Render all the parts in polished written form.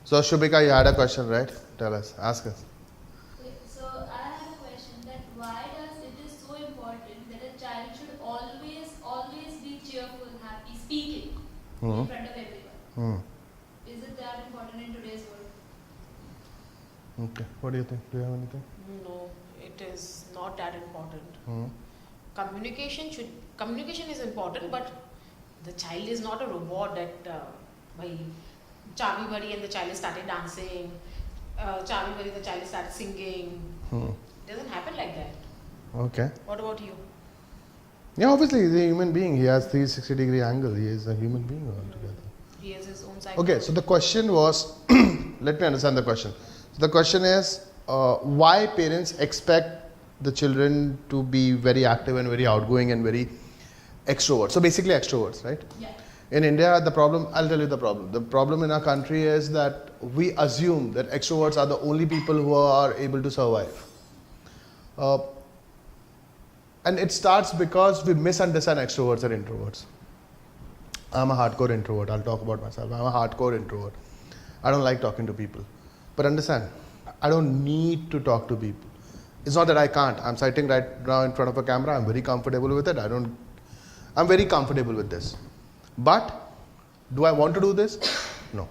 So Shubhika, you had a question, right? Tell us, ask us. So I have a question that why does it is so important that a child should always be cheerful, happy, speaking in front of everyone? Is it that important in today's world? Okay. What do you think? Do you have anything? No, it is not that important. Communication is important, but the child is not a robot that by Chavi Bari and the child started dancing, Chavi Bari the child started singing. It doesn't happen like that. Okay. What about you? Yeah, obviously he's a human being. He has 360-degree angle. He is a human being altogether. He has his own side. Okay, so the question was, let me understand the question. So the question is, why parents expect the children to be very active and very outgoing and very extrovert. So basically extroverts, right? Yeah. In India, the problem, I'll tell you the problem. The problem in our country is that we assume that extroverts are the only people who are able to survive. And it starts because we misunderstand extroverts and introverts. I'm a hardcore introvert. I'll talk about myself. I'm a hardcore introvert. I don't like talking to people. But understand, I don't need to talk to people. It's not that I can't. I'm sitting right now in front of a camera. I'm very comfortable with it. I'm very comfortable with this. But do I want to do this? No.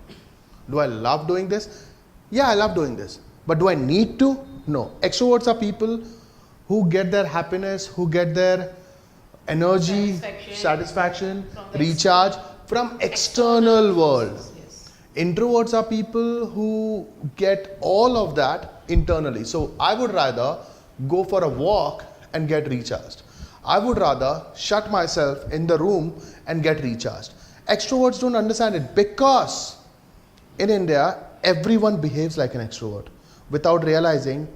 Do I love doing this? Yeah, I love doing this. But do I need to? No. Extroverts are people who get their happiness, who get their energy, satisfaction recharge from external world. Yes. Introverts are people who get all of that internally. So I would rather go for a walk and get recharged. I would rather shut myself in the room and get recharged. Extroverts don't understand it because in India, everyone behaves like an extrovert without realizing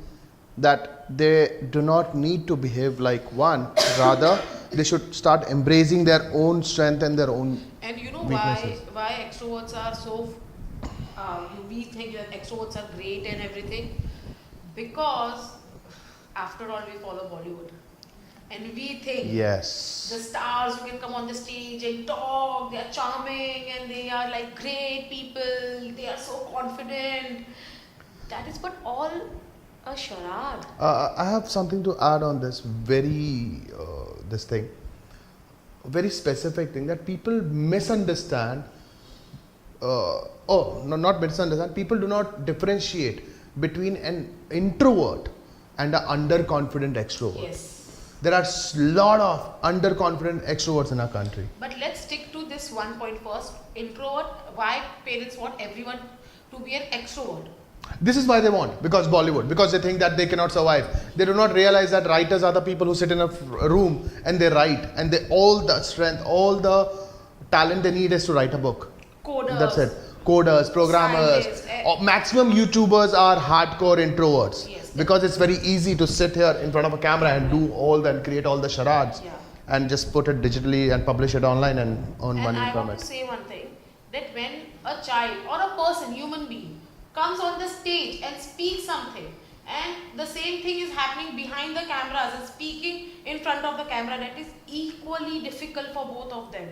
that they do not need to behave like one. Rather, they should start embracing their own strength and their own And you know weaknesses. why extroverts are so, we think that extroverts are great and everything, because after all we follow Bollywood. And we think Yes. the stars who can come on the stage and talk, they are charming and they are like great people, they are so confident. That is but all a charade. I have something to add on this this thing, a very specific thing that people misunderstand. Not misunderstand. People do not differentiate between an introvert and an underconfident extrovert. Yes. There are lot of underconfident extroverts in our country. But let's stick to this one point first. Introvert, why parents want everyone to be an extrovert? This is why they want, because Bollywood, because they think that they cannot survive. They do not realize that writers are the people who sit in a room and they write, and all the strength, all the talent they need is to write a book. Coders. That's it. Coders, programmers, scientists, maximum YouTubers are hardcore introverts. Yes. Because it's very easy to sit here in front of a camera and do all that, create all the charades, Yeah. and just put it digitally and publish it online and earn And money I from want it. to say one thing, that when a child or a person, human being, comes on the stage and speaks something, and the same thing is happening behind the cameras and speaking in front of the camera, that is equally difficult for both of them.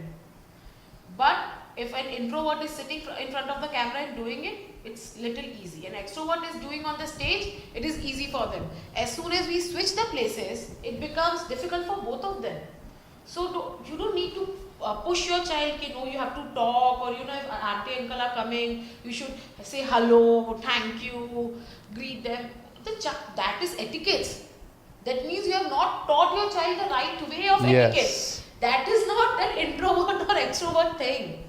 But if an introvert is sitting in front of the camera and doing it, it's little easy. An extrovert is doing on the stage, it is easy for them. As soon as we switch the places, it becomes difficult for both of them. So you don't need to push your child, you have to talk, or if auntie uncle are coming, you should say hello, thank you, greet them. That is etiquette. That means you have not taught your child the right way of etiquette. Yes. That is not an introvert or extrovert thing.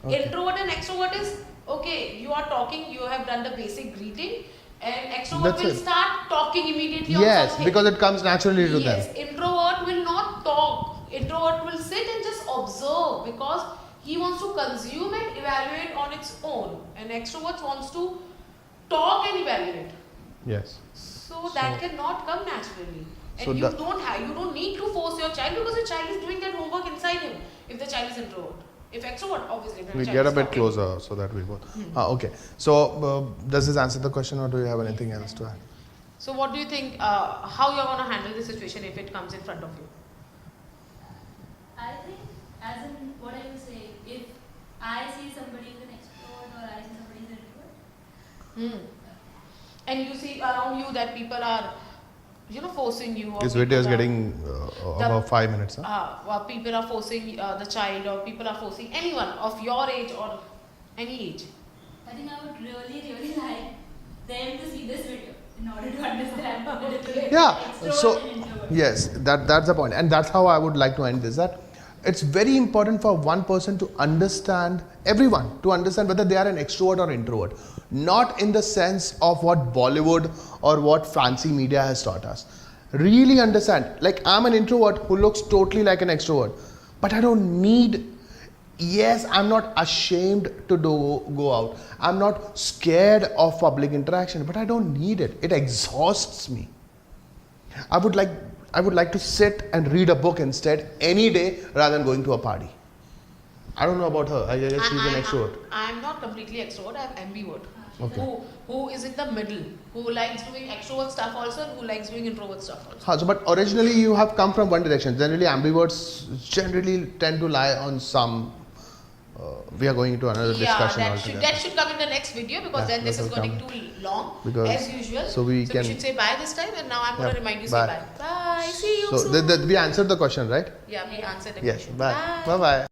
Okay. Introvert and extrovert is, okay, you are talking, you have done the basic greeting, and extrovert That's will it. start talking immediately on Yes, something. because it comes naturally to Yes, them. introvert will not talk. Introvert will sit and just observe because he wants to consume and evaluate on its own. And extrovert wants to talk and evaluate. Yes. So that cannot come naturally. And So you the- don't need to force your child, because your child is doing that homework inside him. If the child is introvert, if extrovert, obviously. Then We the get child a is bit talking. closer so that we both. Okay. So does this answer the question, or do you have anything else to add? So what do you think? How you are going to handle the situation if it comes in front of you? I think, as in what I was saying, if I see somebody who's an extrovert or I see somebody who's an introvert, And you see around you that people are, forcing you. Or This video is people are- getting about 5 minutes. Huh? or people are forcing the child, or people are forcing anyone of your age or any age. I think I would really, really like them to see this video in order to understand the difference Yeah, between extrovert so and introvert. yes, that's the point, and that's how I would like to end this. That it's very important for one person to understand, everyone to understand whether they are an extrovert or introvert, not in the sense of what Bollywood or what fancy media has taught us. Really understand. Like, I'm an introvert who looks totally like an extrovert, but I don't need. Yes, I'm not ashamed to go out. I'm not scared of public interaction, but I don't need it. It exhausts me. I would like to sit and read a book instead any day rather than going to a party. I don't know about her. I guess she's an extrovert. I'm not completely extrovert. I'm ambivert. Okay. Who is in the middle? Who likes doing extrovert stuff also, and who likes doing introvert stuff also. So, but originally you have come from one direction. Generally, ambiverts generally tend to lie on some. We are going into another discussion altogether. That should come in the next video, because Yeah, then this that is will getting come. too long Because- as usual. so we can- should say bye this time, and now I'm going Yeah, to remind you bye. say bye. Bye. See you So soon. we answered the question, right? Yeah, we answered the Yes. question. Bye. Bye. Bye.